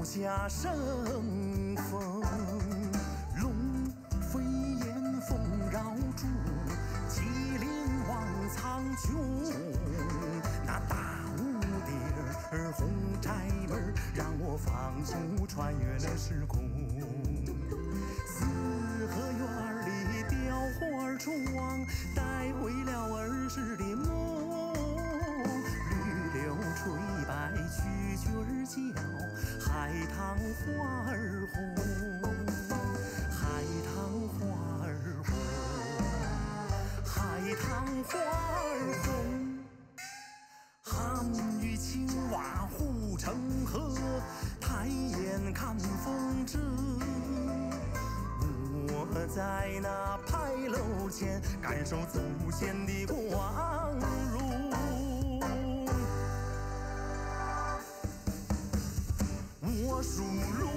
下生风，龙飞燕凤绕柱，麒麟望苍穹。那大屋顶儿红柴门，让我仿佛穿越了时空。四合院里雕花窗，带回了儿时的梦。绿柳垂白蛐蛐儿叫，海棠花儿红，海棠花儿红，海棠花儿红。汉与青蛙护城河，抬眼看风筝。我在那牌楼前，感受祖先的光荣。我属龙，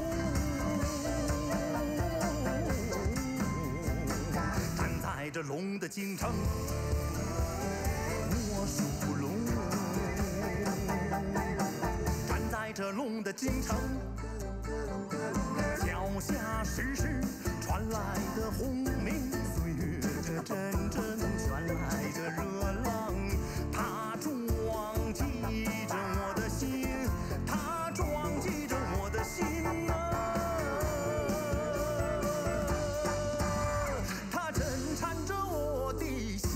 站在这龙的京城。我属龙，站在这龙的京城。脚下时时传来的轰鸣，岁月这阵阵传来这热浪，它撞击着我的心，它撞击着我的心啊，它震颤着我的心。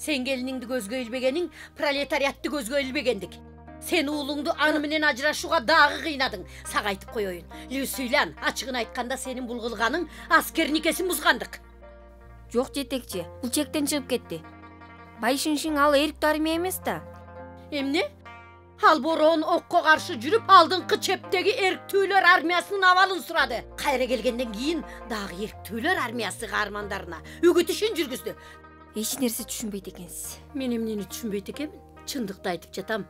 Sen geliningdi gözgө ilbegениň, proletariatty gözgö ilbegendik. Sen уулуңду аны менен ажырашууга дагы кыйнадың. Сага айтып коёюн. Люсилан, ачыгын айтканда сенин бул кылганың аскер никесин бузгандык. Жок жетекчи, бул чектен чыгып кетти. Байшиншин ал эрктүү армия эмес да. Эмне? Ал бороон окко каршы жүрүп, алдыңкы чептеги эрктүүлөр армиясынын абалын сурады. Кайра келгенден кийин дагы эрктүүлөр армиясы каармандарына үгүт ишин жүргүздү. Эч нерсе түшүнбөйт экенсиз. Мен эмнени түшүнбөйт экенмин? Чындыкты айтып жатам.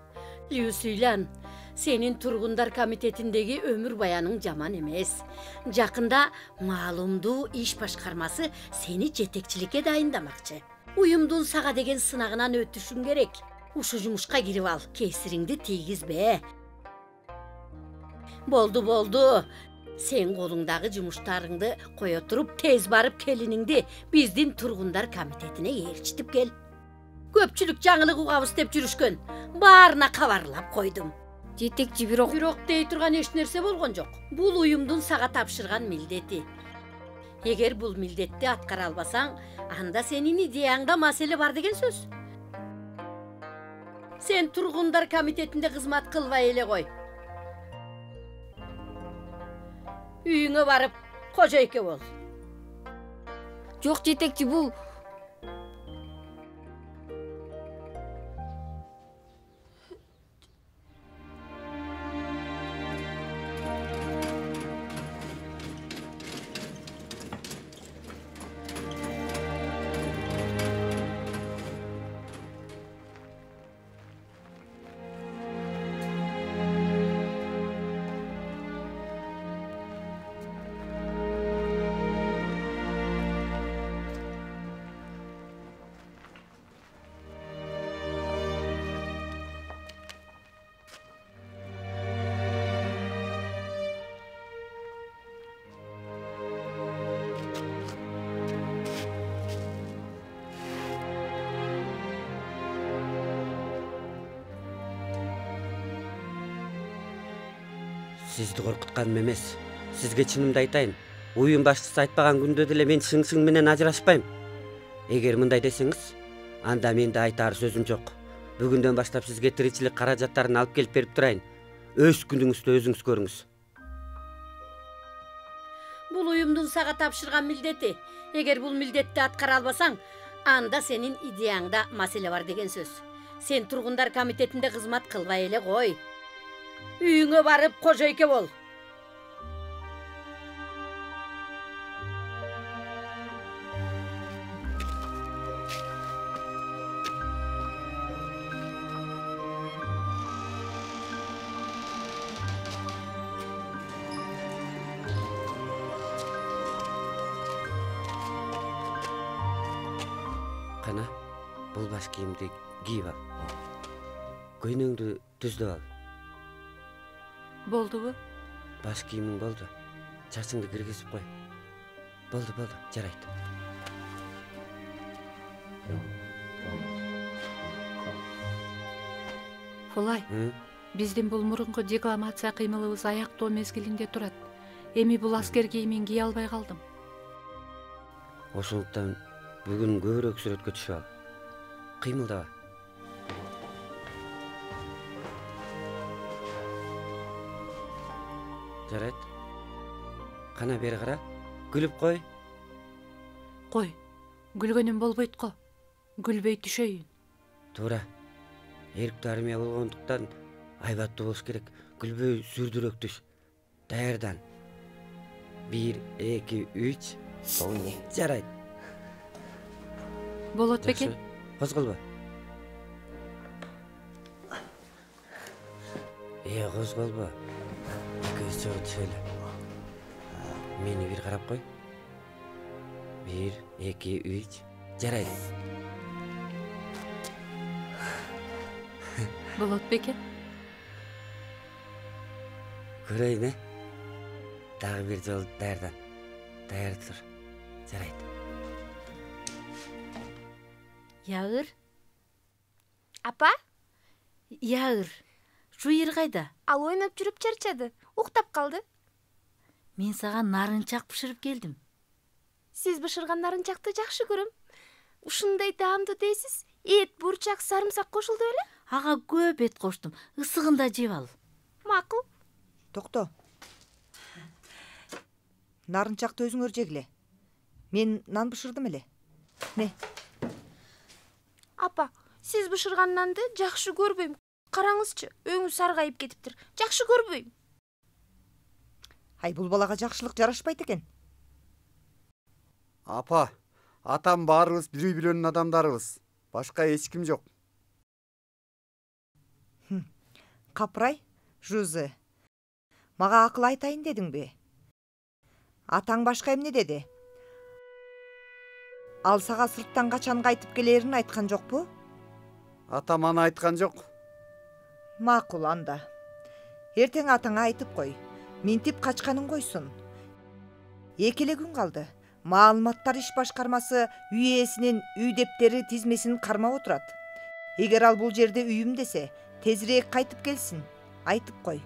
Люсилан, сенин тургундар комитетиндеги өмүр баяның жаман эмес. Жакында маалымдуу иш башкармасы сени жетекчиликке дайындамакчы. Уюмдун сага деген сынагынан өтүшүң керек. Ушу жумушка кирип ал, кесириңди тийгизбе. Болду. Сен колуңдагы жумуштарыңды кое туруп, тез барып келиниңди биздин тургундар комитетине ээрчитип кел. Көпчүлүк жаңылык угабыз деп жүрүшкөн. Баарына кабарлап койдум. Жетекчи бирок дей турган эч нерсе болгон жок. Бул уюмдун сага тапшырган милдети. Эгер бул милдетти аткара албасаң, анда сенин идеяңда маселе бар деген сөз. Сен тургундар комитетинде кызмат кылбай эле кой. Үйүңө барып, кожойке бол. Жок жетекчи, бул Сизди коркутканым эмес. Сизге чынымды айтайын. Уюм башчысы айтпаган күндө деле мен шың менен ажырашпайм. Эгер мындай десеңиз, анда менде айтаар сөзүм жок. Бүгүндөн баштап сизге тиричилик каражаттарын алып келип берип турайын. Өз күнүңүздө өзүңүз көрүңүз. Бул уюмдун сага тапшырган милдети. Эгер бул милдетти аткара албасаң, анда сенин идеяңда маселе бар деген сөз. Сен тургундар комитетинде кызмат кылбай эле кой. Үйүңө барып кожойке бол. Бул баш кийимди кийип ал. Көйнөңдү түздүп ал. Болдубу? Баш кийимиң болду. Чачыңды киргизип кой. Болду, жарайт. Фулай, биздин бул мурунку декламация кыймылыбыз аяктоо мезгилинде турат. Эми бул аскер кийимин кие албай калдым. Ошондуктан бүгүн көбүрөөк сүрөткө түшүп ал. Кыймылдаба. Жарайт. Кана бери кара. Күлүп кой. Кой, күлгөнүм болбойт го. Күлбөй түшөйүн. Туура. Эрктүү армия болгондуктан айбаттуу болуш керек. Күлбөй сүрдүрөк түш. Даярдан. 1, 2, 3. Жарайт. Болот бекен? Козголбо. Козголбо. Экөөбүз чогуу түшөлү. Мени бир карап кой. 1, 2, 3. Жарайт. Болот бекен? Көрөйүн, Дагы бир жолу даярдан. Даяр тур. Жарайт. Ягыр, Апа, Ягыр. Жуйыр кайда? ал ойноп жүрүп чарчады. Уктап калды. Мен сага нарынчак бышырып келдим. Сиз бышырган нарынчакты жакшы көрөм. Ушундай таамдуу дейсиз. Эт, бурчак, сарымсак кошулду беле? Ага көп эт коштум. Ысыгында жеп ал. Макул. Токто. Нарынчакты өзүңөр жегиле. Мен нан бышырдым эле. Не? Апа, сиз бышырган нанды жакшы көрбөйм. Караңызчы, өңү саргайып кетиптир. Жакшы көрбөйм. Ай, бул балага жакшылык жарашпайт экен. Апа, атам баарыбыз бір үй бүлөнүн адамдарыбыз. Башка эч ким жок. Капрай, Жузе. Мага акыл айтайын дедиңби? Атаң башка эмне деди? Ал сага сырттан качан кайтып келерин айткан жокпу? Атам аны айткан жок. Макул анда. Эртең атаңа айтып кой. Минтип качканын койсун. 2 эле күн калды. Маалыматтар иш башкармасы үй ээсинин үй дептери тизмесин кармап отурат. Эгер ал бул жерде үйүм десе, тезирээк кайтып келсин. Айтып кой.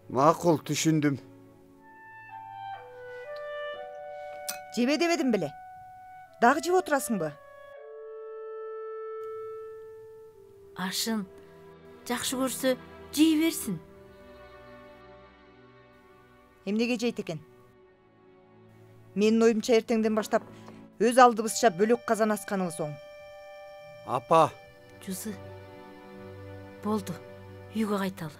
Макул, түшүндүм. Жебе дебедим беле. Дагы жеп отурасыңбы? Ашын жакшы көрсө жей берсин. Эмнеге жейт экен? Менин оюмча эртеңден баштап өз алдыбызча бөлөк казан асканыбыз оң. Апа, Жузы. Болду. Үйгө кайталы.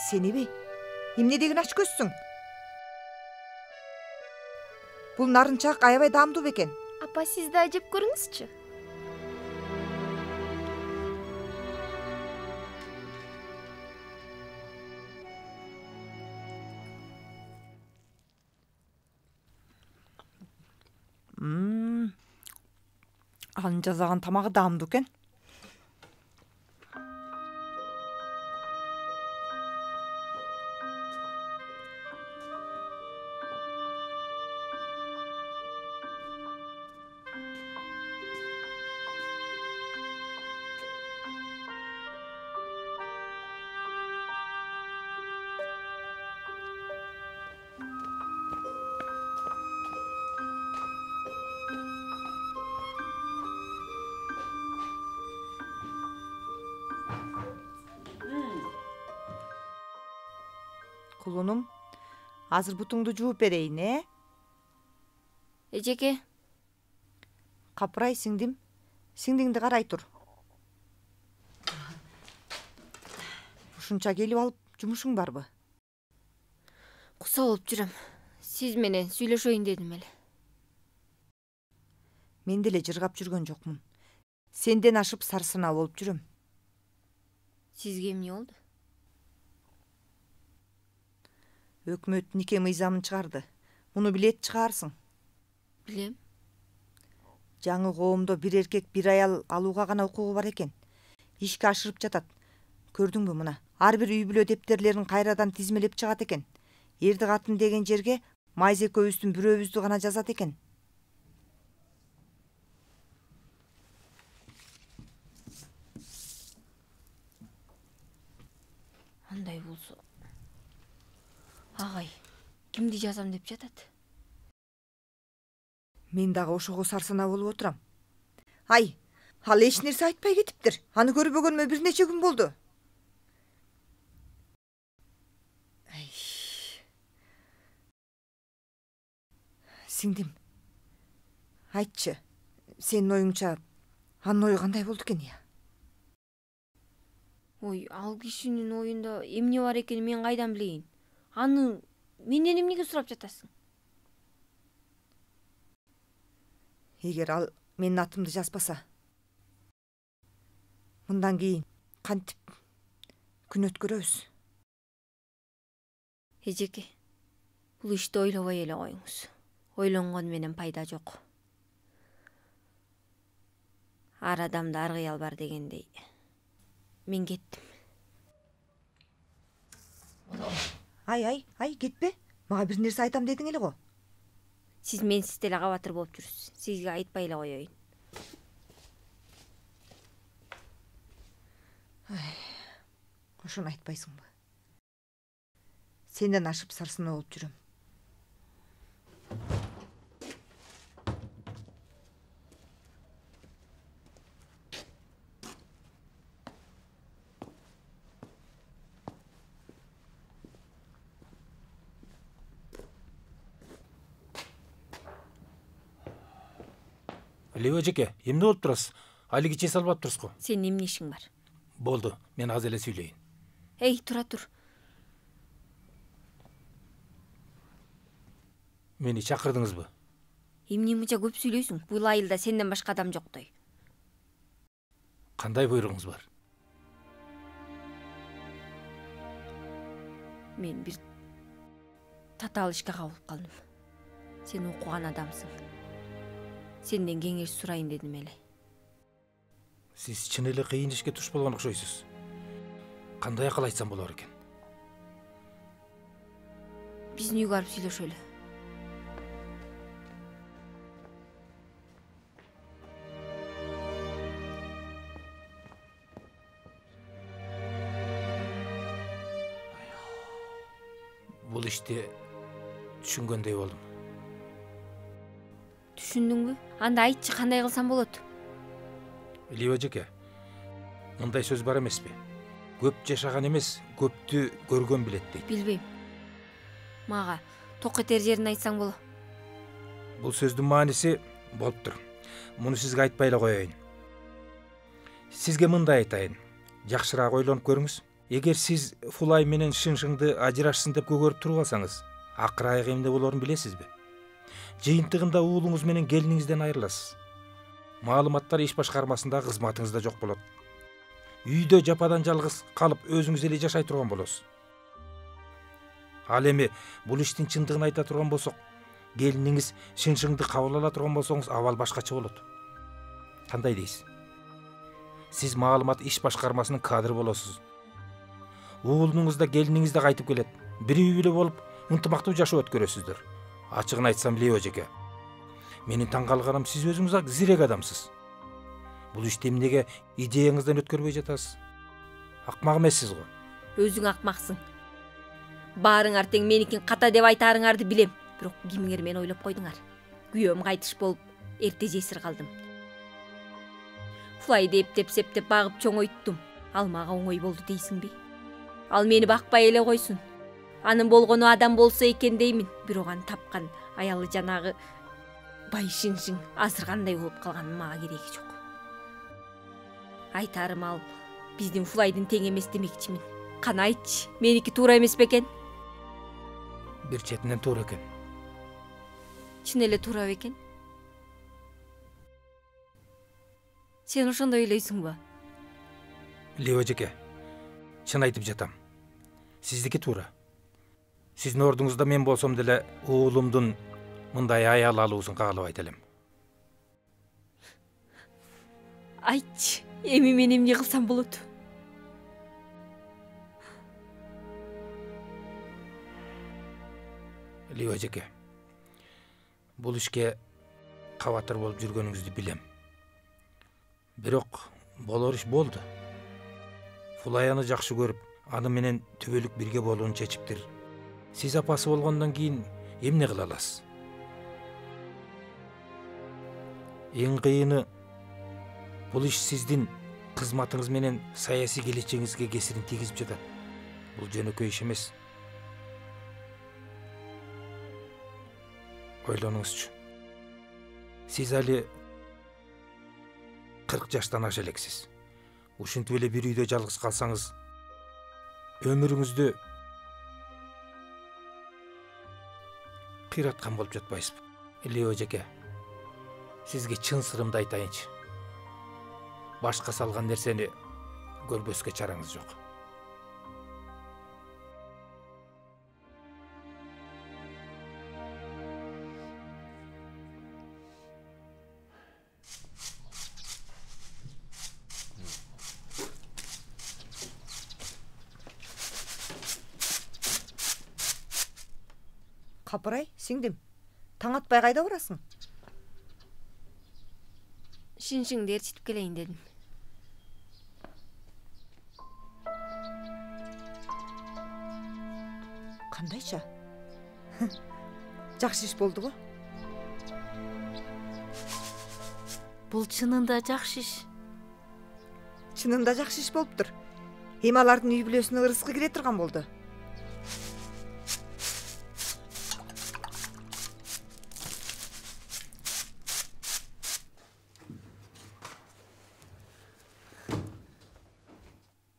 Сениби? Эмне деген ач көзсүң? Бул нарынчак аябай даамдуу бекен. Апа, сиз да жеп көрүңүзчү. Анын жасаган тамагы даамдуу экен. Кулунум, азыр бутуңду жууп берейин, Эжеке, Капрай, сиңдим. Сиңдиңди карай тур. Ушунча келип алып жумушуң барбы? куса болуп жүрөм. Сиз менен сүйлөшөйүн дедим эле. Мен деле жыргап жүргөн жокмун. сенден ашып сарсына болуп жүрөм. Сизге эмне болду? Өкмөт нике мыйзамын чыгарды. Муну билет чыгарсың. Билем. Жаңы коомдо бир эркек бир аял алууга гана укугу бар экен. Ишке ашырып жатат. Көрдүңбү мына? Ар бир үй бүлө дептерлерин кайрадан тизмелеп чыгат экен. Эрди катын деген жерге майза экөөбүздүн бирөөбүздү гана жазат экен. Андай болсо. Агай, кимди жазам деп жатат? Мен дагы ошого сарсына болуп отурам. Ай, ал эч нерсе айтпай кетиптир. Аны көрбөгөнмө бир нече күн болду. Сиңдим, айтчы, сенин оюңча анын ою кандай болду экен я? Ой, ал кишинин оюнда эмне бар экенин мен кайдан билейин? Аны менден эмнеге сурап жатасың? Эгер ал менин атымды жазбаса, мындан кийин кантип күн өткөрөбүз? Эжеке, бул ишти ойлобой эле коюңуз. Ойлонгон менен пайда жок. Ар адамда ар кыял бар дегендей. Мен кеттим. Ай, кетпе. Мага бир нерсе айтам дедиң эле го. Сиз менсиз деле кабатыр болуп жүрсүз. Сизге айтпай эле коеюн. Ошону айтпайсыңбы? Сенден ашып сарсына болуп жүрөм. Лео эжеке, эмне болуп турасыз? Айлык иче салып атыптырсыз го. Сенин эмне ишиң бар? Болду, мен азыр эле сүйлөйүн. Эй, тур. Мени чакырдыңызбы? Эмне мынча көп сүйлөйсүң? Бул айылда сенден башка адам жоктой. Кандай буйругуңуз бар? Мен бир татаал ишке кабылып калдым. Сен окуган адамсың. Сенден кеңеш сурайын дедим эле. Сиз чын эле кыйын ишке туш болгон окшойсуз. Кандай акыл айтсам болор экен? Биздин үйгө барып сүйлөшөлү. Бул ишти түшүнгөндөй болдум. Түшүндүңбү? Анда айтчы, кандай кылсам болот? Лео эжеке, мындай сөз бар эмеспи? Көп жашаган эмес, көптү көргөн билет дейт. Билбейм. Мага ток этер жерин айтсаң боло. Бул сөздүн мааниси болуптур. Муну сизге айтпай эле коеюн. Сизге мындай айтайын. Жакшыраак ойлонуп көрүңүз. Эгер сиз Фулай менен Шыңшыңды ажырашсын деп көгөрүп туруп алсаңыз, акыр айыгы эмне болорун билесизби? Жыйынтыгында уулуңуз менен келиниңизден айрыласыз. Маалыматтар иш башкармасындагы кызматыңыз да жок болот. Үйдө жападан жалгыз калып өзүңүз эле жашай турган болосуз. Ал эми бул иштин чындыгын айта турган болсок, келиниңиз Шыңшыңды кабыл ала турган болсоңуз абал башкача болот. Кандай дейсиз? Сиз маалымат иш башкармасынын кадры болосуз. Уулуңуз да келиниңиз да кайтып келет. Бир үй бүлө болуп, ынтымактуу жашоо өткөрөсүздөр. Ачыгын айтсам, Лео эжеке, менин таң калганым, сиз өзүңүз зирек адамсыз. Бул ишти эмнеге идеяңыздан өткөрбөй жатасыз? Акмак эмессиз го? Өзүң акмаксың. Баарыңар тең меникин ката деп айтаарыңарды билем. Бирок кимиңер мени ойлоп койдуңар. Күйөөм кайтыш болуп, эрте жесир калдым. Фулайды эптеп септеп багып чоңойттум. Ал мага оңой болду дейсиңби? Ал мени бакпай эле койсун. Анын болгону адам болсо экен деймин. Бирок аны тапкан аялы жанагы бай Шыңшың азыргандай болуп калганын мага кереги жок. Айтарым, ал биздин Фулайдын тең эмес демекчимин. Кана айтчы, меники туура эмес бекен? Бир четинен туура экен. Чын эле туура бекен? Сен ошондой ойлойсуңбу? Лео эжеке, чын айтып жатам. Сиздики туура. Сиздин ордуңузда мен болсом деле уулумдун мындай аял алуусун каалабайт элем. Айтчы, эми мен эмне кылсам болот? Лео эжеке, бул ишке кабатыр болуп жүргөнүңүздү билем. Бирок болор иш болду. Фулаяны жакшы көрүп, аны менен түбөлүк бирге болууну чечиптир. Сиз апасы болгондон кийин эмне кыла аласыз? Эң кыйыны бул иш сиздин кызматыңыз менен саясий келечегиңизге кесирин тийгизип жатат. Бул жөнөкөй иш эмес. Ойлонуңузчу. Сиз али 40 жаштан аша элексиз. Ушинтип эле бир үйдө жалгыз калсаңыз, өмүрүңүздү кыйраткан болуп жатпайсызбы? Лео эжеке, сизге чын сырымды айтайынчы. Башка салган нерсени көрбөскө чараңыз жок. Капырай, сиңдим. Таң атпай кайда барасың? Шиншиңди ээрчитип келейин дедим. Кандайча? Жакшы иш болду го? Бул чынында жакшы иш. Чынында жакшы иш болуптур. Эми алардын үй бүлөсүнө ырыскы кире турган болду.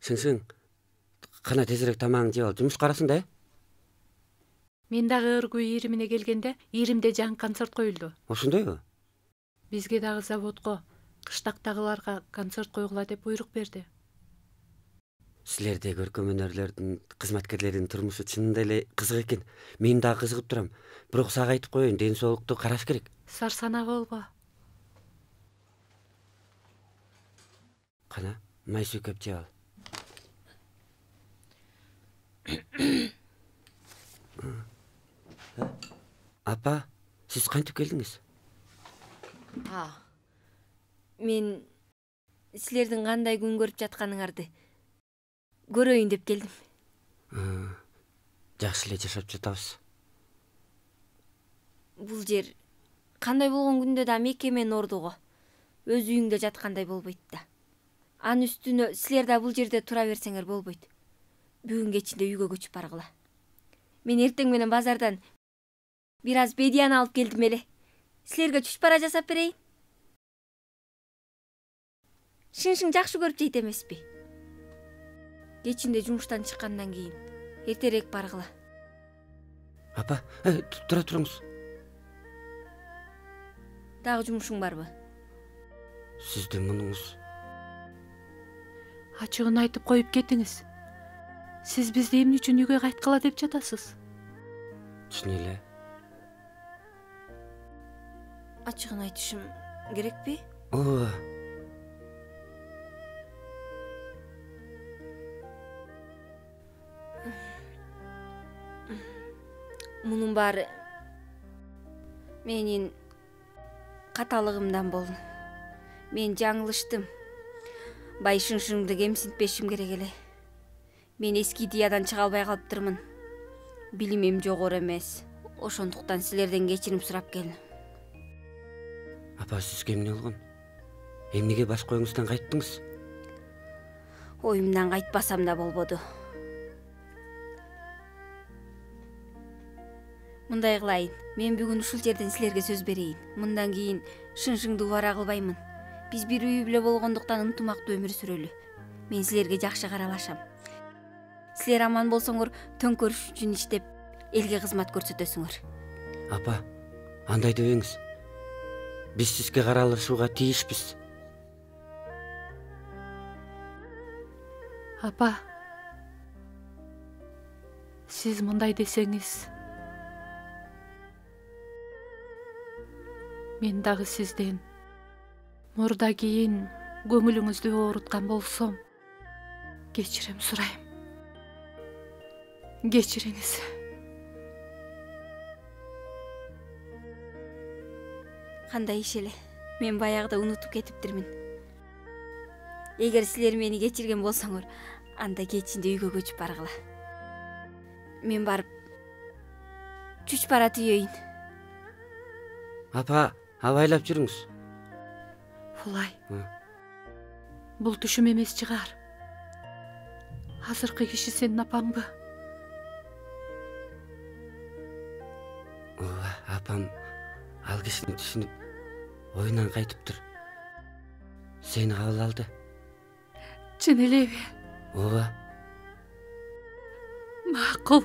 Сиң, кана тезирээк тамагыңды жеп ал, жумушка барасың да? Мен дагы ыргуу ийримине келгенде, ийримде жаңы концерт коюлду. Ошондойбу? Бизге дагы заводко, кыштактагыларга концерт койгула деп буйрук берди. Силерде көркөм өнөрлөрдүн, кызматкерлердин турмушу чынында эле кызык экен. Мен дагы кызыгып турам. Бирок сага айтып коеюн, ден соолукту караш керек. Сарсанаа болбо. Кана, май сүйкөп жеп ал. Апа, сиз кантип келдиңиз? Мен силердин кандай күн көрүп жатканыңарды көрөйүн деп келдим. Жакшы эле жашап жатабыз. Бул жер кандай болгон күндө да мекеменин ордуго, өз үйүңдө жаткандай болбойт да. Анын үстүнө силер да бул жерде тура берсеңер болбойт. Бүгүн кечинде үйгө көчүп баргыла. Мен эртең менен базардан бир аз бедияны алып келдим эле. Силерге чүчпара жасап берейин. Шиншиң жакшы көрүп жейт эмеспи? Кечинде жумуштан чыккандан кийин эртерээк баргыла. Апа, тура туруңуз. Дагы жумушуң барбы? Сиздин мунуңуз. Ачыгын айтып коюп кетиңиз. Сиз бизди эмне үчүн үйгө кайткыла деп жатасыз? Чын эле. Ачыгын айтышым керекпи? Ооба. Мунун баары менин каталыгымдан болду. Мен жаңылыштым. Бай Шиншиңди кемсинтпешим керек эле. Мен эски идеядан чыга албай калыптырмын. Билимим жогору эмес. Ошондуктан силерден кечирим сурап келдим. Апа, сизге эмне болгон? Эмнеге башка оюңуздан кайттыңыз? Оюмдан кайтпасам да болбоду. Мындай кылайын. Мен бүгүн ушул жерден силерге сөз берейин. Мындан кийин Шиншиңди убара кылбаймын. Биз бир үй бүлө болгондуктан ынтымактуу өмүр сүрөлү. Мен силерге жакшы каралашам. Силер аман болсоңор, төңкөрүш үчүн иштеп, элге кызмат көрсөтөсүңөр. Апа, андай дебеңиз. Биз сизге каралышууга тийишпиз. Апа, сиз мындай десеңиз, мен дагы сизден мурда кийин көңүлүңүздү ооруткан болсом, кечирим сурайм. Кечириңиз. Кандай иш эле? Мен баягыда унутуп кетиптирмин. Эгер силер мени кечирген болсоңор, анда кечинде үйгө көчүп баргыла. Мен барып чүч бара түйөйүн. Апа, абайлап жүрүңүз. Фулай. Бул түшүм эмес чыгар. Азыркы киши сенин апаңбы? Ооба, апам ал кишини түшүнүп, оюнан кайтыптыр. Сени кабыл алды. Чын элеби? Ооба. Макул.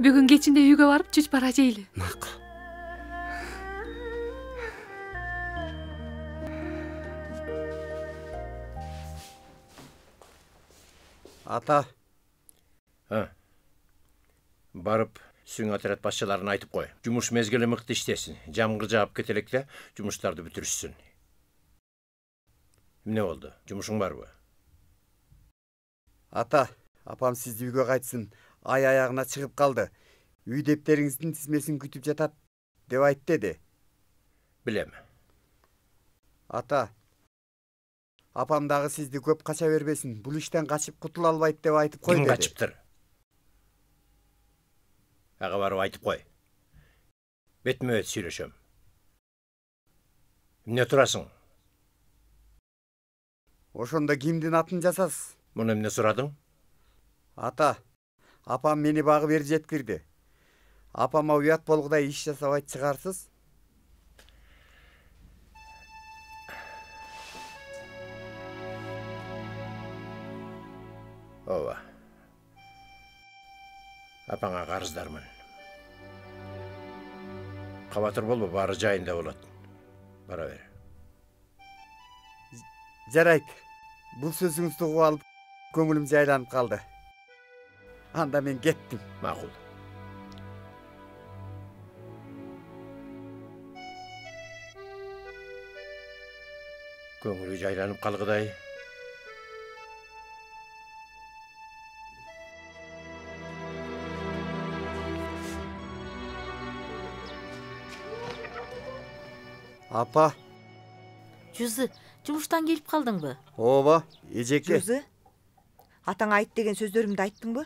Бүгүн кечинде үйгө барып чүч бара жейли. Макул. Ата, Барып, сүң отряд башчыларына айтып кой. Жумуш мезгили мыкты иштесин. Жамгыр жаап кетелек да, жумуштарды бүтүрүшсүн. Эмне болду? Жумушуң барбы? ата, апам сизди үйгө кайтсын. Ай аягына чыгып калды. Үй дептериңиздин тизмесин күтүп жатат деп айт деди. Билем. Ата, апам дагы сизди көп кача бербесин. Бул иштен качып кутула албайт деп айтып кой Ким деди. качыптыр? Ага барып айтып кой. Бетме бет сүйлөшөм. Эмне турасың? Ошондо кимдин атын жасасыз? Муну эмне сурадың? Ата, апам мени багып бери жеткирди. Апама уят болгудай иш жасабайт чыгарсыз? Ооба. Апаңа карыздармын. Кабатыр болбо, баары жайында болот. Бара бер. Жарайт. Бул сөзүңүздү угуп алып, көңүлүм жайланып калды. Анда мен кеттим. Макул. Көңүлү жайланып калгыдай. Апа. Жүзі, жумуштан келип калдыңбы? Ооба, эжеке. Жүзі, атаңа айт деген сөздөрүмдү айттыңбы?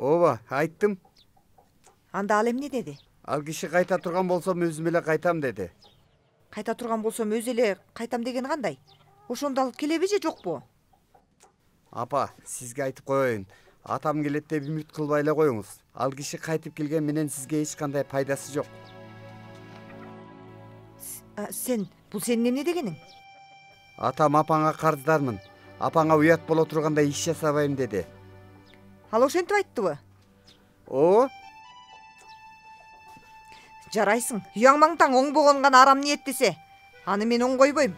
Ооба, айттым. Анда ал эмне деди? Ал киши кайта турган болсом өзүм эле кайтам деди. Кайта турган болсом өзү эле кайтам деген кандай? Ошондо ал келеби же жокпу? Апа, сизге айтып коеюн. Атам келет деп үмүт кылбай эле коюңуз. Ал киши кайтып келген менен сизге эч кандай пайдасы жок. Сен, бул сенин эмне дегениң? Атам апаңа карыздармын. Апаңа уят боло турганда иш жасабайм деди. Ал ошентип айттыбы? О? Жарайсың. Уяңмаңтаң оңбогон гана арам ниеттесе. Аны мен оңгойбойм.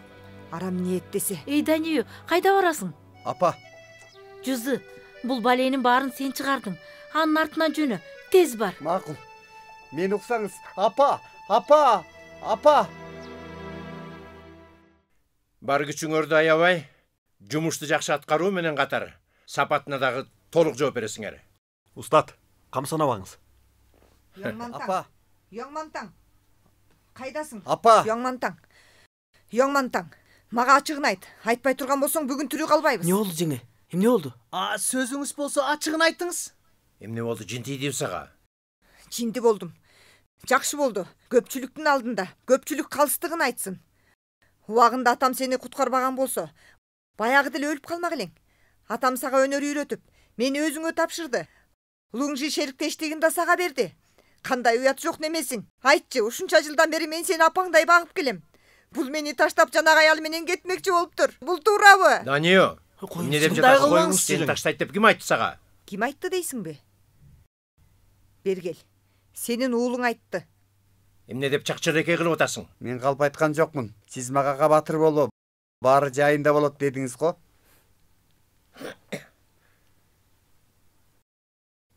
Арам ниеттесе. Эй, Данию, кайда барасың? Апа. Жүзі, бул баленин баарын сен чыгардың. Анын артынан жөнө, тез бар. Макул. Мен уксаңыз. Апа, апа, апа. Бар күчүңөрдү аябай, жумушту жакшы аткаруу менен катар сапатына дагы толук жооп бересиңер. Устат, камсанабаңыз. Уяңмантаң. Апа. Уяңмантаң. Кайдасың? Апа. Уяңмантаң. Уяңмантаң. Мага ачыгын айт. Айтпай турган болсоң бүгүн тирүү калбайбыз. Не болду жеңе? Эмне болду? Сөзүңүз болсо ачыгын айтыңыз. Эмне болду, жин тийди сага? Жинди болдум. Жакшы болду. Көпчүлүктүн алдында көпчүлүк калыстыгын айтсын. Убагында атам сени куткарбаган болсо, баягы деле өлүп калмак элең. Атам сага өнөр үйрөтүп, мени өзүңө тапшырды. Луңжи шериктештигин да сага берди. Кандай уят жок немесиң? Айтчы, ушунча жылдан бери мен сени апаңдай багып келем. Бул мени таштап жанагы аял менен кетмекчи болуптур. Бул туурабы? Данио, эмне деп жатасың? Коюңуз, сени таштайт деп ким айтты сага? Ким айтты дейсиңби? Бергел. Сенин уулуң айтты. Эмне деп чакчыреке кылып атасың? Мен калп айткан жокмун. Сиз мага кабатыр боло, баары жайында болот дедиңиз го.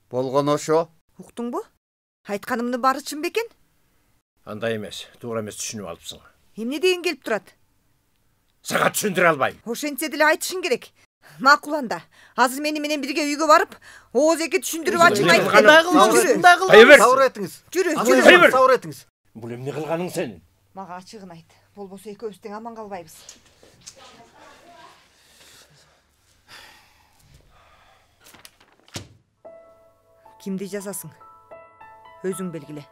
Болгон ошо. Уктуңбу? Айтканымдын баары чын бекен? Андай эмес, туура эмес түшүнүп алыпсың. Эмне деген келип турат? Сага түшүндүрө албайм. Ошентсе деле айтышың керек. Макул анда. Азыр мени менен бирге үйгө барып, ооз-эке түшүндүрүп ачык айтып Кайбер. Сабыр этиңиз. Жүрү. Сабыр этиңиз. Бул эмне кылганың сен? Мага ачыгын айт. Болбосо экөөбүз тең аман калбайбыз. Кимди жазасың? Өзүң белгиле.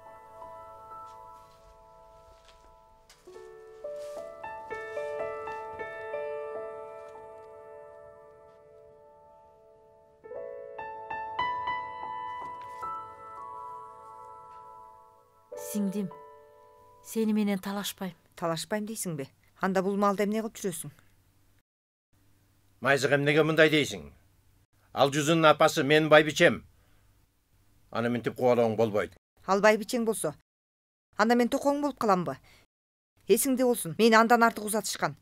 Сиңдим, сени менен талашпайм. Талашпайм дейсиңби? Анда бул малды эмне кылып жүрөсүң? Майзык эмнеге мындай дейсиң? Ал Жүзүнүн апасы менин байбичем. Аны минтип кубалооң болбойт. Ал байбичең болсо, анда мен токоң болуп каламбы? Эсиңде болсун, мени андан артык узатышкан.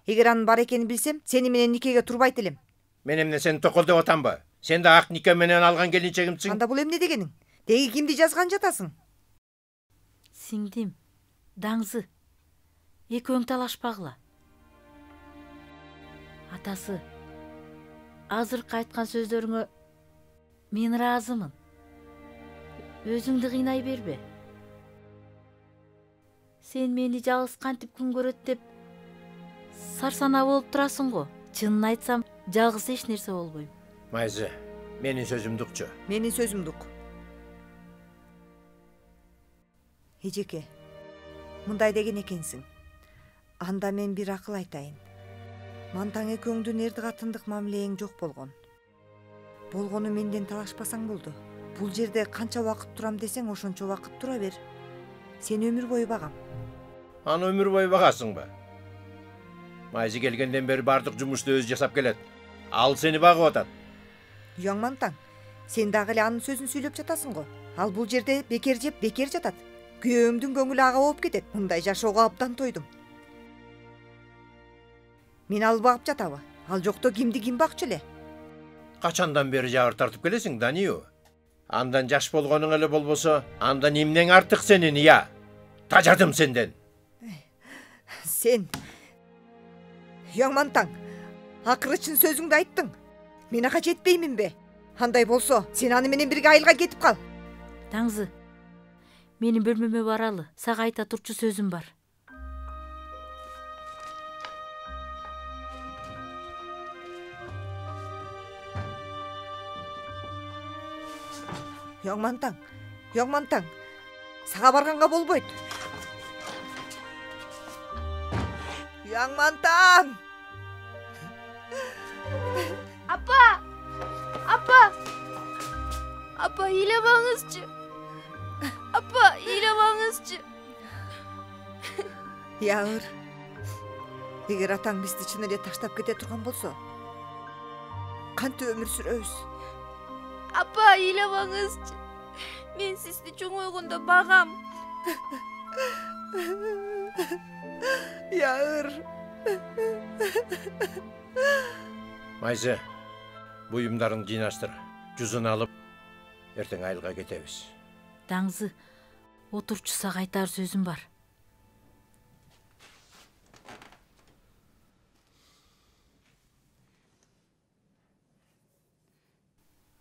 Эгер анын бар экенин билсем, сени менен никеге турбайт элем. Мен эмне сени токол деп атамбы? Сен да ак нике менен алган келинчегимсиң. Анда бул эмне дегениң? Деги кимди жазган жатасың? Сиңдим, Даңзы, экөөң талашпагыла. Атасы, азыркы айткан сөздөрүңө мен ыраазымын. Өзүңдү кыйнай бербе. Сен мени жалгыз кантип күн көрөт деп сарсанаа болуп турасың го. Чынын айтсам, жалгыз эч нерсе болбойм. Майзы, менин сөзүмдү укчу. Менин сөзүмдү ук. Эжеке, мындай деген экенсиң. Анда мен бир акыл айтайын. Мантаң экөөңдүн эрди катындык мамилең жок болгон. Болгону менден талашпасаң болду. Бул жерде канча убакыт турам десең, ошончо убакыт тура бер. Сени өмүр бою багам. Аны өмүр бою багасыңбы? Майзы келгенден бери бардык жумушту өзү жасап келет. Ал сени багып атат. Уяң Мантаң, сен дагы эле анын сөзүн сүйлөп жатасың го. Ал бул жерде бекер жеп, бекер жатат. Күйөөмдүн көңүлү ага болуп кетет. Мындай жашоого абдан тойдум. Мен ал багып жатабы? Ал жокто кимди ким бакчу эле? Качандан бери жабыр тартып келесиң, Данию? Андан жаш болгонуң эле болбосо, андан эмнең артык сенин, я? Тажадым сенден. Сен Уяң Мантаң, акыры чын сөзүңдү айттың. Мен ага жетпейминби? Андай болсо, сен аны менен бирге айылга кетип кал. Даңзы, менин бөлмөмө баралы. Сага айта турчу сөзүм бар. Уяң Мантаң, сага барганга болбойт. Уяң Мантаң! Апа, ыйламаңызчы. Апа, ыйламаңызчы. Яыр, эгер атаң бизди чын эле таштап кете турган болсо, кантип өмүр сүрөбүз? Апа, ыйламаңызчы. Мен сизди чоңойгондо багам. Яыр. Майзы, буюмдарын жыйнаштыр. Жүзүн алып, эртең айылга кетебиз. Даңзы, отурчу, сага айтар сөзүм бар.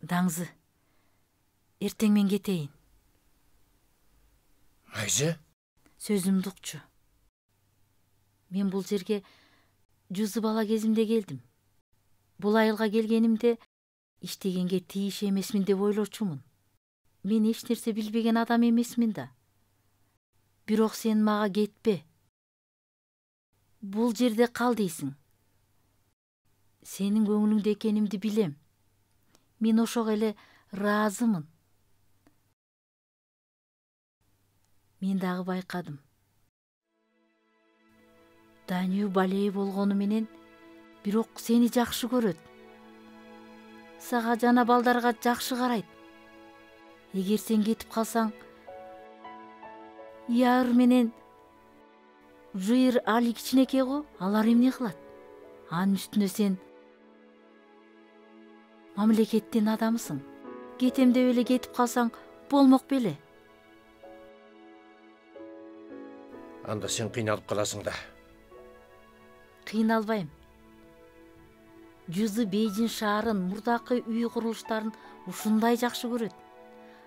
Даңзы, эртең мен кетейин. Майзы? Сөзүмдү укчу. Мен бул жерге Жүзү бала кезимде келдим. Бул айылга келгенимде иштегенге тийиш эмесмин деп ойлочумун. Мен эч нерсе билбеген адам эмесмин да. Бирок сен мага кетпе. Бул жерде кал дейсиң. Сенин көңүлүңдө экенимди билем. Мен ошого эле ыраазымын. Мен дагы байкадым. Данию балеи болгону менен бирок сени жакшы көрөт. Сага жана балдарга жакшы карайт. Эгер сен кетип калсаң, Яыр менен Жыйыр али кичинекей го, алар эмне кылат? Анын үстүнө сен мамлекеттин адамысың. Кетем деп эле кетип калсаң болмок беле. Анда сен кыйналып каласың да. Кыйналбайм. Жузу Бейжин шаарын, мурдакы үй курулуштарын ушундай жакшы көрөт.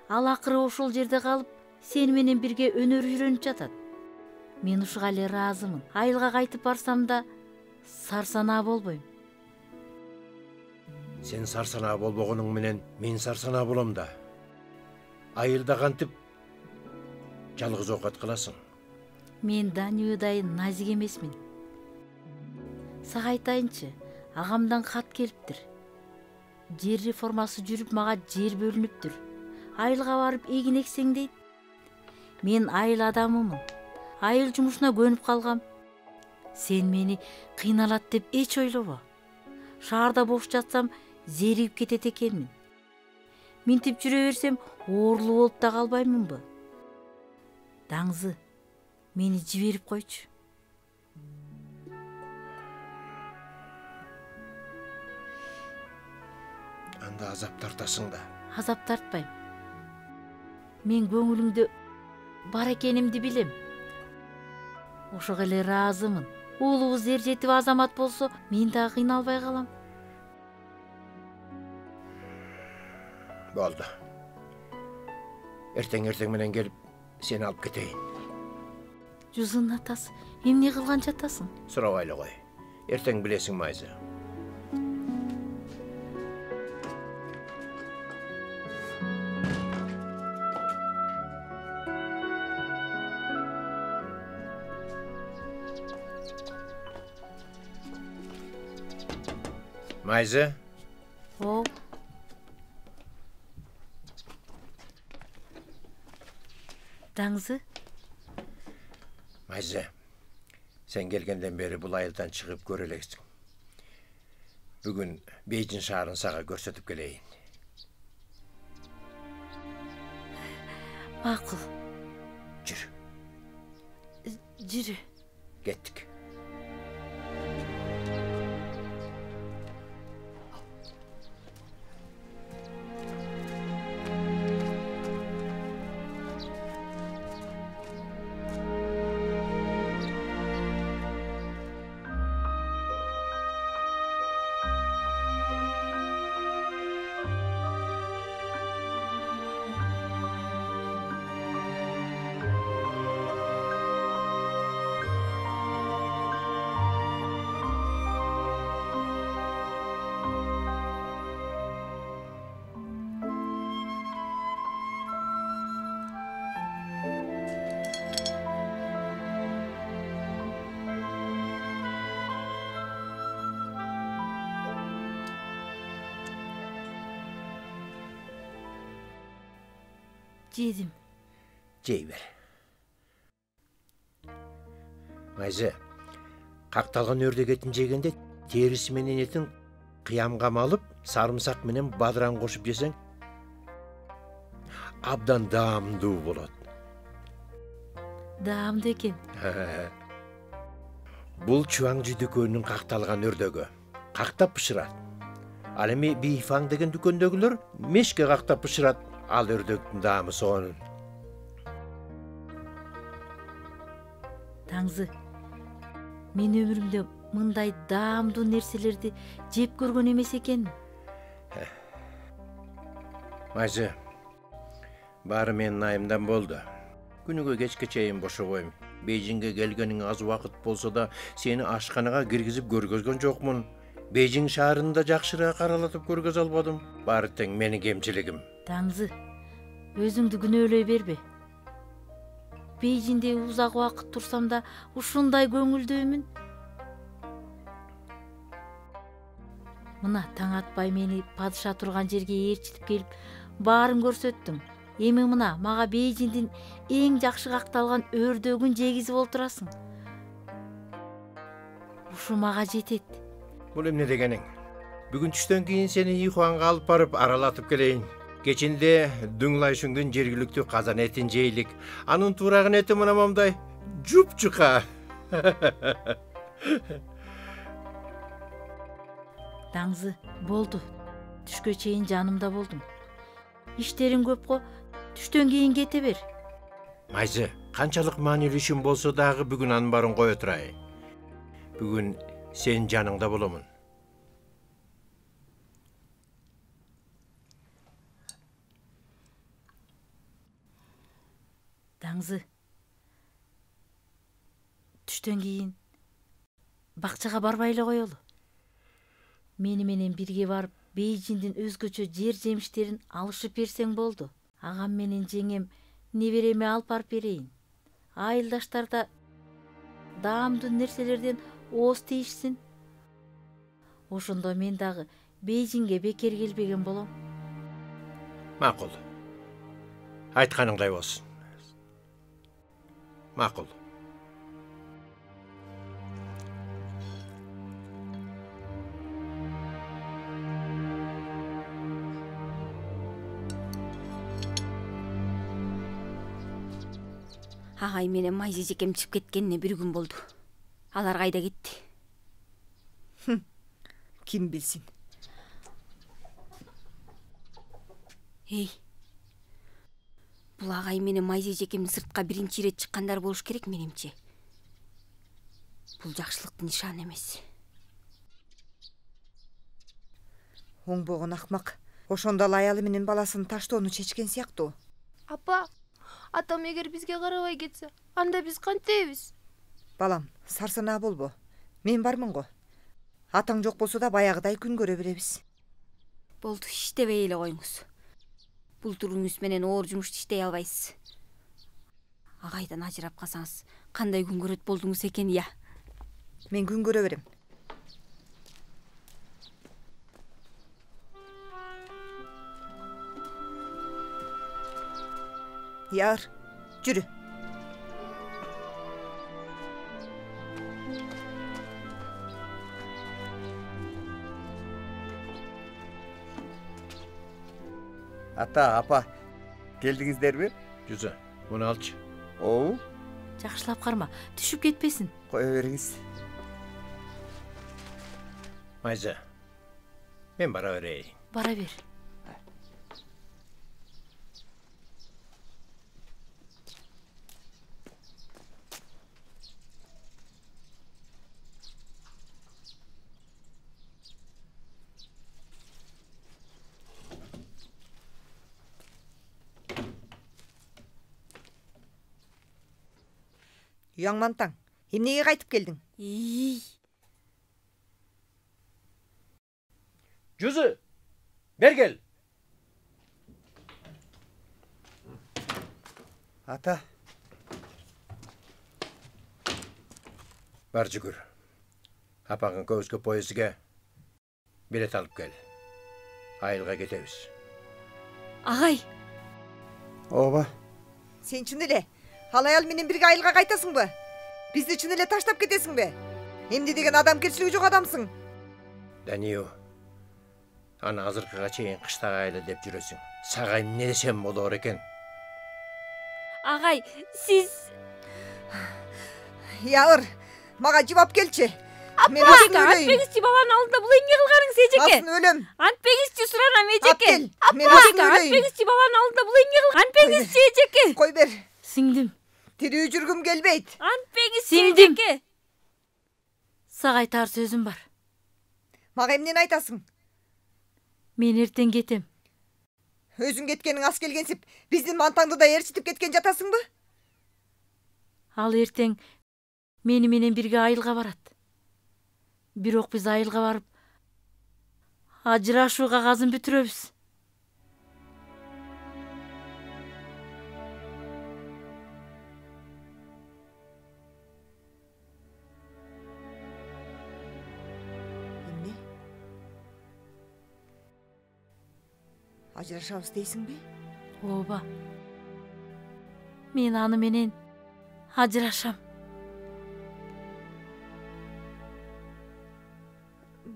Ал акыры ошол жерде калып, сени менен бирге өнөр үйрөнүп жатат. Мен ушуга эле ыраазымын. Айылга кайтып барсам да сарсанаа болбойм. Сен сарсанаа болбогонуң менен мен сарсанаа болом да. Айылда кантип жалгыз оокат кыласың? Мен Даниюдай назик эмесмин. Сага айтайынчы, агамдан кат келиптир. Жер реформасы жүрүп, мага жер бөлүнүптүр. Айылга барып эгин эксең дейт. Мен айыл адамымын. Айыл жумушуна көнүп калгам. Сен мени кыйналат деп эч ойлобо. Шаарда бош жатсам зеригип кетет экенмин. Минтип жүрө берсем оорлуу болуп да калбаймынбы? Даңзы, мени жиберип койчу. Анда азап тартасың да. Азап тартпайм. Мен көңүлүңдө бар экенимди билем. Ошого эле ыраазымын. Уулубуз эр жетип азамат болсо, мен дагы кыйналбай калам. Болду. Эртең менен келип, сени алып кетейин. Жузунун атасы, эмне кылган жатасың? Сурабайлы кой. Эртең билесиң, Майзы. Майзы? О. Даңзы? Майзы, сен келгенден бери бул айылдан чыгып көрө элексиң. Бүгүн Бейжин шаарын сага көрсөтүп келейин. Макул. Жүр. Жүрү. Кеттик. Жедим. Жей бер. Майзы, какталган өрдөк этин жегенде териси менен этин кыямга малып, сарымсак менен бадыран кошуп жесең, абдан даамдуу болот. Даамдуу экен. Бул Чуаң дүкөнүнүн какталган өрдөгү. Кактап бышырат. Ал эми Бийфаң деген дүкөндөгүлөр мешке кактап бышырат. Ал өрдөктүн даамы сонун. Таңзы, мен өмүрүмдө мындай даамдуу нерселерди жеп көргөн эмес экенмин. Майзы, баары менин айымдан болду. Күнүгө кечке чейин бошобойм. Бейжинге келгениң аз убакыт болсо да, сени ашканага киргизип көргөзгөн жокмун. Бейжин шаарында жакшыраак аралатып көргөзө албадым. Баары тең менин кемчилигим. Таңзы, өзүңдү күнөөлөй бербе. Бейжинде узак убакыт турсам да ушундай көңүлдүүмүн. Мына таң атпай мени падыша турган жерге ээрчитип келип, баарын көрсөттүң. Эми мына мага Бейжиндин эң жакшы какталган өрдөгүн жегизип олтурасың. Ушу мага жетет. Бул эмне дегениң? Бүгүн түштөн кийин сени Ихуанга алып барып аралатып келейин. Кечинде Дүңлайшуңдун жергиликтүү казан этин жейлик. Анын туурагын эти мына момдай жуп-жука. Даңзы, болду. түшкө чейин жанымда болдум. Иштериң көп го, түштөн кийин кете бер. Майзы, канчалык маанилүү ишим болсо дагы бүгүн анын баарын кое турайын. Бүгүн сенин жаныңда боломун. Даңзы, түштөн кийин бакчага барбай эле коелу. Мени менен бирге барып, Бейжиңдин өзгөчө жер жемиштерин алышып берсең болду. Агам менен жеңем небереме алып барып берейин. Айылдаштар да даамдуу нерселерден ооз тийишсин. Ошондо мен дагы Бейжиңге бекер келбеген болом. Макул. Айтканыңдай болсун. Макул. Агай менен Майзы жекем чыгып кеткенине бир күн болду. Алар кайда кетти? Ким билсин. Эй. Бул агай менен Майзы жекемдин сыртка биринчи ирет чыккандар болуш керек менимче. Бул жакшылыктын нишаны эмес. Оңбогон акмак. Ошондо ал аялы менен баласын таштоону чечкен сыяктуу. Апа, атам эгер бизге карабай кетсе, анда биз кантебиз? Балам, сарсанаа болбо. Мен бармын го. Атаң жок болсо да баягыдай күн көрө беребиз. Болду, иштебей эле коюңуз. Бул туруңуз менен оор жумушту иштей албайсыз. Агайдан ажырап калсаңыз, кандай күн көрөт болдуңуз экен, я? Мен күн көрө берем. Яр, жүрү. Ата, апа, келдиңиздерби? Жүзө, муну алчы. Оо, Жакшылап карма, түшүп кетпесин. кое бериңиз. Майзы, мен бара берейин. Бара бер. Уяңмантаң, эмнеге кайтып келдиң? Жүзі, бер кел. Ата. Бар жүгүр. Апаңын көбүскө поездге билет алып кел. Айылга кетебиз. Агай. Ооба. Сен чын эле ал аял менен бирге айылга кайтасыңбы? Бизди чын эле таштап кетесиңби? Эмне деген адамгерчилиги жок адамсың? Данио, аны азыркыга чейин кыштагы айла деп жүрөсүң. Сага эмне десем болор экен? Агай, сиз... Яыр, мага жибап келчи. Мен асын өлөйүм. Антпеңизчи баланын алдында бул эмне кылганыңыз, эжеке? Асын өлөм. Антпеңизчи суранам, эжеке. Мен асын өлөйүм. Антпеңизчи баланын алдында бул эмне кылганыңыз? Антпеңизчи, эжеке. Кой бер. Сиңдим. Тирүү жүргүм келбейт. Антпеңизчи, эжеке. Сага айтар сөзүм бар. Мага эмнени айтасың? Мен эртең кетем. Өзүң кеткениң аз келгенсип, биздин мантаңды да ээрчитип кеткен жатасыңбы? Ал эртең мени менен бирге айылга барат. Бирок биз айылга барып ажырашуу кагазын бүтүрөбүз. Эмне? Ажырашабыз дейсиңби? Ооба. Мен аны менен ажырашам.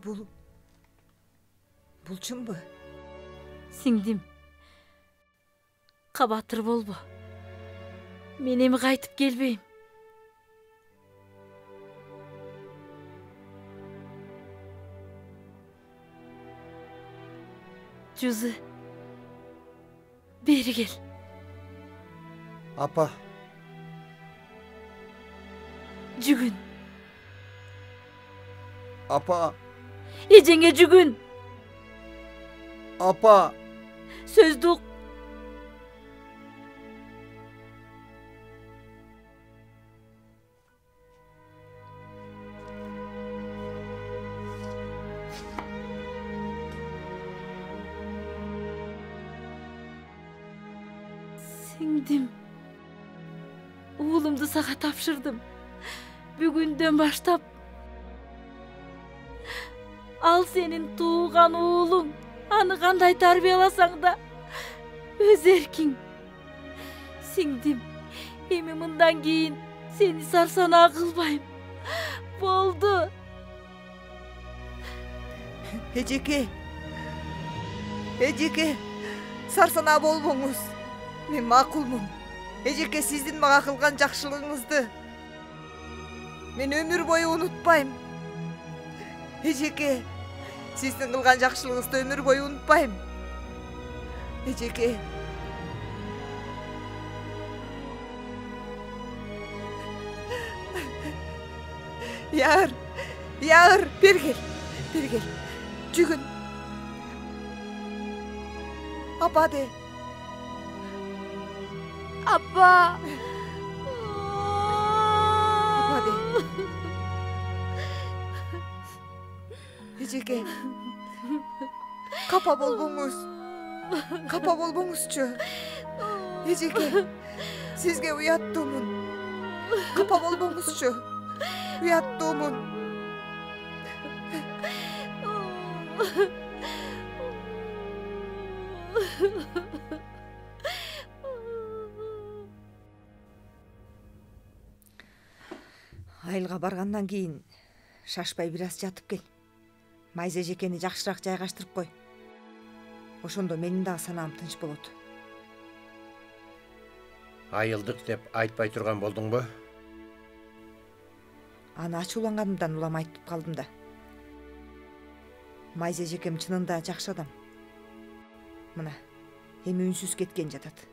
Бул чынбы? Сиңдим. Кабатыр болбо. Мен эми кайтып келбейм. Жүзі. Бері кел. Апа. Жүгін. Апа. Ежеңе жүгін. Апа. Сөздік. Сіңдім. Уылымды саға тапшырдым. Бүгінден баштап. Ал сенің туған уылың. Аны қандай тарбияласаң да өз еркің. Сіңдім. Эми мындан кейін сені сарсана қылбайым. Болды. Эжеке. Эжеке. Сарсана болбоңуз. Мен макулмун. Эжеке, сиздин мага кылган жакшылыгыңызды мен өмүр бою унутпайм. Эжеке, сиздин кылган жакшылыгыңызды өмүр бою унутпайм. Эжеке. Яыр, бери кел. Жүгүн. Апа де. Апа. Апа де. Эжеке. Капа болбоңузчу. Эжеке, сизге уяттуумун. Капа болбоңузчу. Уяттуумун. Айылга баргандан кийин шашпай бир аз жатып кел. Майза эжекени жакшыраак жайгаштырып кой. Ошондо менин дагы санаам тынч болот. Айылдык деп айтпай турган болдуңбу? Аны ачууланганымдан улам айтып калдым да. Майза эжекем чынында жакшы адам. Мына эми үнсүз кеткен жатат.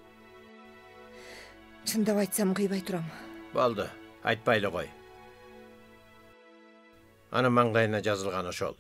Чындап айтсам кыйбай турам. Болду, айтпай эле кой. Анын маңдайына жазылган ошол.